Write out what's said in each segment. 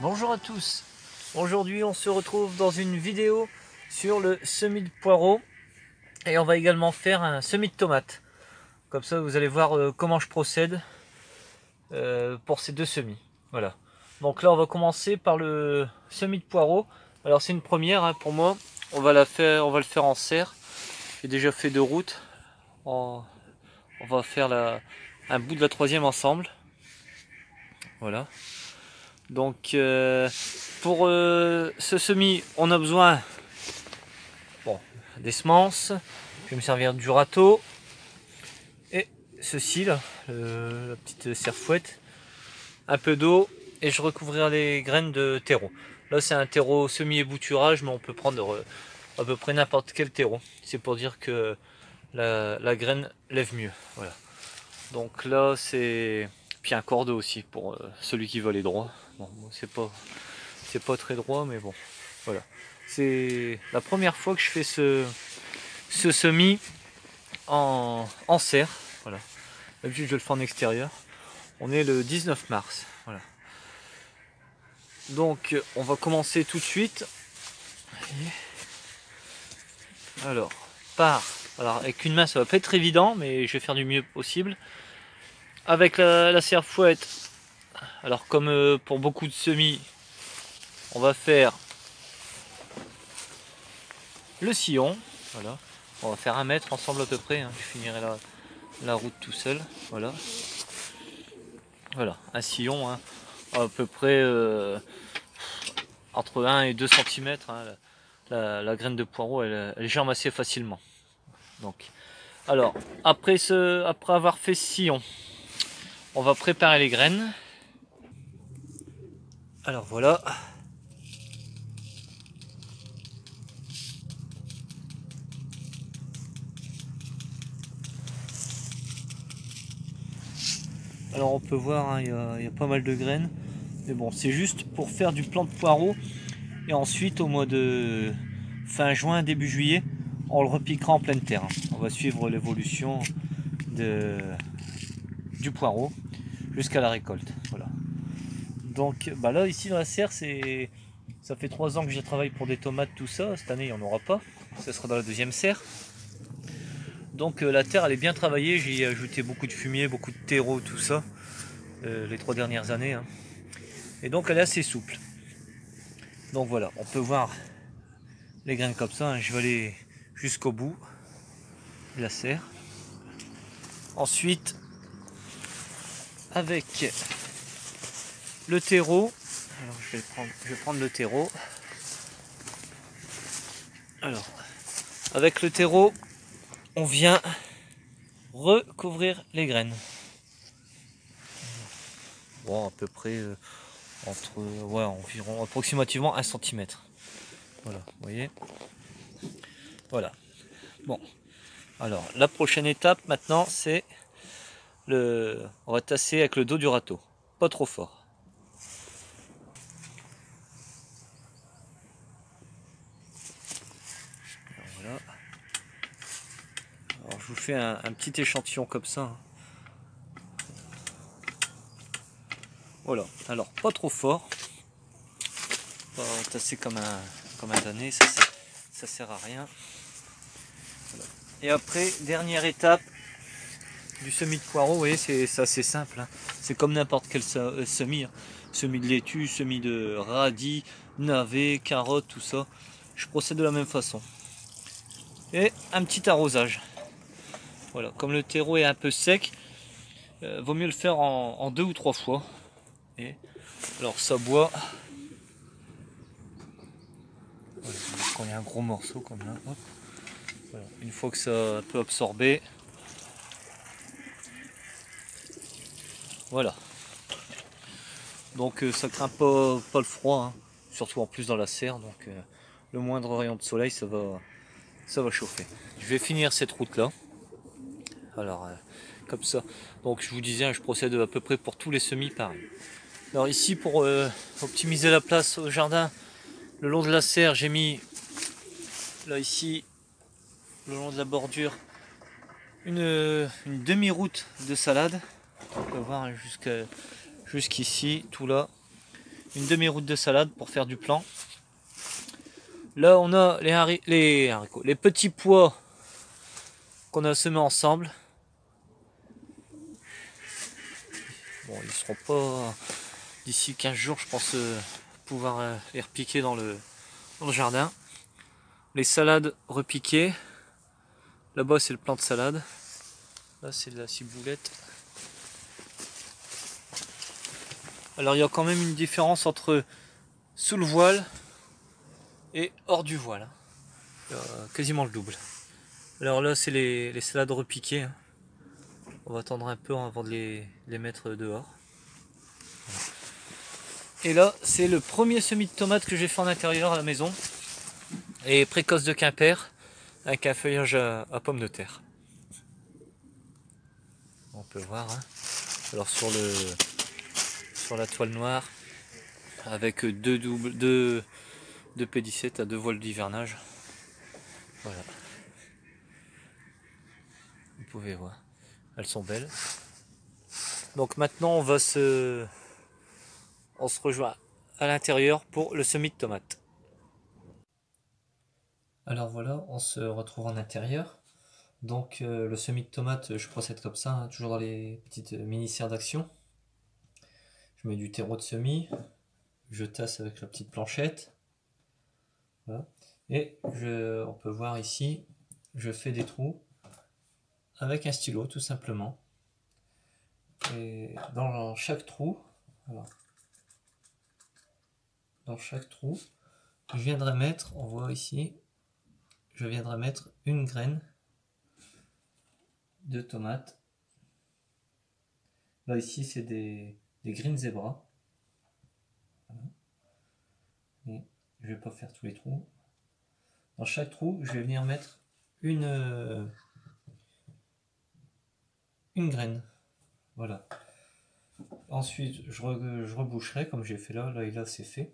Bonjour à tous. Aujourd'hui on se retrouve dans une vidéo sur le semis de poireaux et on va également faire un semis de tomates. Comme ça vous allez voir comment je procède pour ces deux semis. Voilà. Donc là on va commencer par le semis de poireaux. Alors c'est une première hein, pour moi. On va le faire en serre. J'ai déjà fait 2 routes. On va faire un bout de la troisième ensemble. Voilà. Donc pour ce semis, on a besoin des semences. Je vais me servir du râteau et ceci là, la petite serre-fouette, un peu d'eau et je recouvrirai les graines de terreau. Là c'est un terreau semi-ébouturage, mais on peut prendre à peu près n'importe quel terreau. C'est pour dire que la graine lève mieux. Voilà. Donc là c'est puis un cordeau aussi pour celui qui veut aller droit. Bon, c'est pas très droit, mais bon, voilà. C'est la première fois que je fais ce semis en serre. Voilà. D'habitude je le fais en extérieur. On est le 19 mars. Voilà. Donc on va commencer tout de suite. Alors, alors avec une main ça va pas être évident, mais je vais faire du mieux possible. Avec la serre-fouette, alors comme pour beaucoup de semis, on va faire le sillon. Voilà. On va faire 1 mètre ensemble à peu près. Hein. Je finirai la route tout seul. Voilà. Voilà, un sillon hein, à peu près entre 1 et 2 cm. Hein, la graine de poireau elle germe assez facilement. Donc, alors après avoir fait ce sillon, on va préparer les graines. Alors voilà. Alors on peut voir, hein, il y a pas mal de graines. Mais bon, c'est juste pour faire du plant de poireau. Et ensuite, au mois de fin juin, début juillet, on le repiquera en pleine terre. On va suivre l'évolution du poireau jusqu'à la récolte. Voilà. Donc bah là, ici dans la serre, ça fait 3 ans que je travaille pour des tomates, tout ça. Cette année, il n'y en aura pas. Ça sera dans la deuxième serre. Donc la terre, elle est bien travaillée. J'y ai ajouté beaucoup de fumier, beaucoup de terreau, tout ça, les 3 dernières années. Hein. Et donc, elle est assez souple. Donc voilà, on peut voir les graines comme ça. Hein. Je vais aller jusqu'au bout de la serre. Ensuite, avec le terreau, alors je vais prendre le terreau. Alors, avec le terreau, on vient recouvrir les graines. Bon, à peu près environ approximativement 1 cm. Voilà, vous voyez. Voilà. Bon, alors la prochaine étape maintenant, c'est on va tasser avec le dos du râteau, pas trop fort. Alors, voilà. Alors je vous fais un petit échantillon comme ça. Hein. Voilà, alors pas trop fort, pas tasser comme un damné, ça sert à rien. Voilà. Et après, dernière étape du semis de poireau, vous voyez, c'est assez simple. Hein. C'est comme n'importe quel semis. Hein. Semis de laitue, semis de radis, navets, carottes, tout ça. Je procède de la même façon. Et un petit arrosage. Voilà, comme le terreau est un peu sec, vaut mieux le faire en 2 ou 3 fois. Et alors ça boit. Voilà, quand il y a un gros morceau comme là. Hop. Voilà. Une fois que ça peut absorber. Voilà. Donc ça craint pas le froid, hein. Surtout en plus dans la serre. Donc le moindre rayon de soleil, ça va chauffer. Je vais finir cette route là. Alors comme ça. Donc je vous disais, hein, je procède à peu près pour tous les semis pareil. Alors ici pour optimiser la place au jardin, le long de la serre, j'ai mis là ici, le long de la bordure, une demi-route de salade. On peut voir jusqu'ici, tout là. une demi-route de salade pour faire du plan. Là on a les haricots, les petits pois qu'on a semés ensemble. Bon, ils seront pas d'ici 15 jours, je pense pouvoir les repiquer dans le jardin. Les salades repiquées. Là-bas c'est le plant de salade. Là c'est de la ciboulette. Alors il y a quand même une différence entre sous le voile et hors du voile. Quasiment le double. Alors là c'est les salades repiquées. On va attendre un peu avant de les mettre dehors. Voilà. Et là c'est le premier semis de tomates que j'ai fait en intérieur à la maison. Et précoce de Quimper avec un feuillage à pommes de terre. On peut voir. Hein. Alors sur la toile noire avec deux P17 à 2 voiles d'hivernage. Voilà. Vous pouvez voir. Elles sont belles. Donc maintenant on se rejoint à l'intérieur pour le semis de tomates. Alors voilà, on se retrouve en intérieur. Donc le semis de tomates, je procède comme ça, hein, toujours dans les petites mini-serres d'action. Je mets du terreau de semis, je tasse avec la petite planchette. Voilà. Et on peut voir ici, je fais des trous avec un stylo tout simplement. Et dans chaque trou, voilà, dans chaque trou, je viendrai mettre, on voit ici, je viendrai mettre une graine de tomate. Là ici c'est des green zebra. Voilà. Et je vais pas faire tous les trous. Dans chaque trou, je vais venir mettre une graine. Voilà. Ensuite, je reboucherai comme j'ai fait là. Là et là, c'est fait.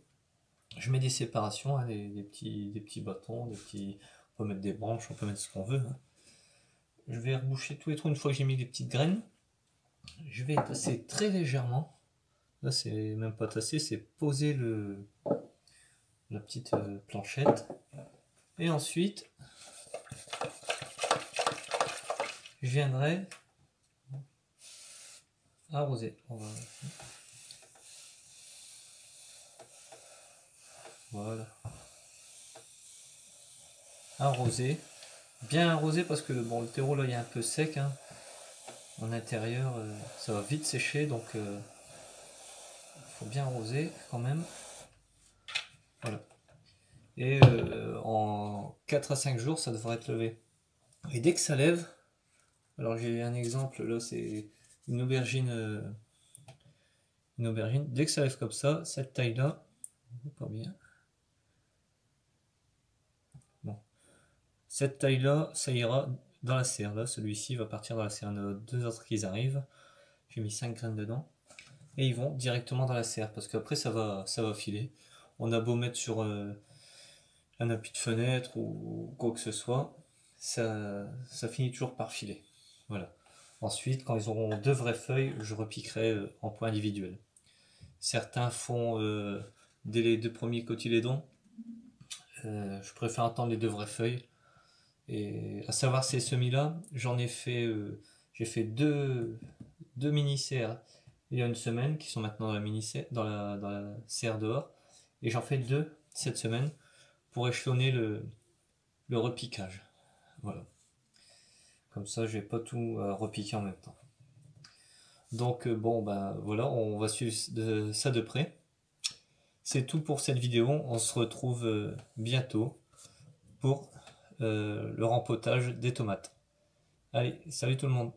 Je mets des séparations, hein, des petits bâtons, on peut mettre des branches, on peut mettre ce qu'on veut. Hein. Je vais reboucher tous les trous une fois que j'ai mis des petites graines. Je vais tasser très légèrement. Là, c'est même pas tasser, c'est poser la petite planchette. Et ensuite, je viendrai arroser. Voilà. Arroser. Bien arroser parce que bon, le terreau là il est un peu sec. Hein. En intérieur, ça va vite sécher donc il faut bien arroser quand même. Voilà. Et en 4 à 5 jours, ça devrait être levé. Et dès que ça lève, alors j'ai un exemple là, c'est une aubergine. Dès que ça lève comme ça, cette taille là, pas bien. Bon. Cette taille là, ça ira dans la serre. Là, celui-ci va partir dans la serre. Il y en a 2 autres qui arrivent. J'ai mis 5 graines dedans. Et ils vont directement dans la serre. Parce qu'après, ça va filer. On a beau mettre sur un appui de fenêtre ou quoi que ce soit. Ça finit toujours par filer. Voilà. Ensuite, quand ils auront 2 vraies feuilles, je repiquerai en point individuel. Certains font dès les 2 premiers cotylédons. Je préfère attendre les 2 vraies feuilles. Et à savoir ces semis-là, j'en ai fait, j'ai fait deux mini-serres il y a une semaine qui sont maintenant dans la mini-serre, dans la serre dehors, et j'en fais 2 cette semaine pour échelonner le repiquage. Voilà. Comme ça, je vais pas tout repiquer en même temps. Donc bon, ben voilà, on va suivre ça de près. C'est tout pour cette vidéo. On se retrouve bientôt pour le rempotage des tomates. Allez, salut tout le monde!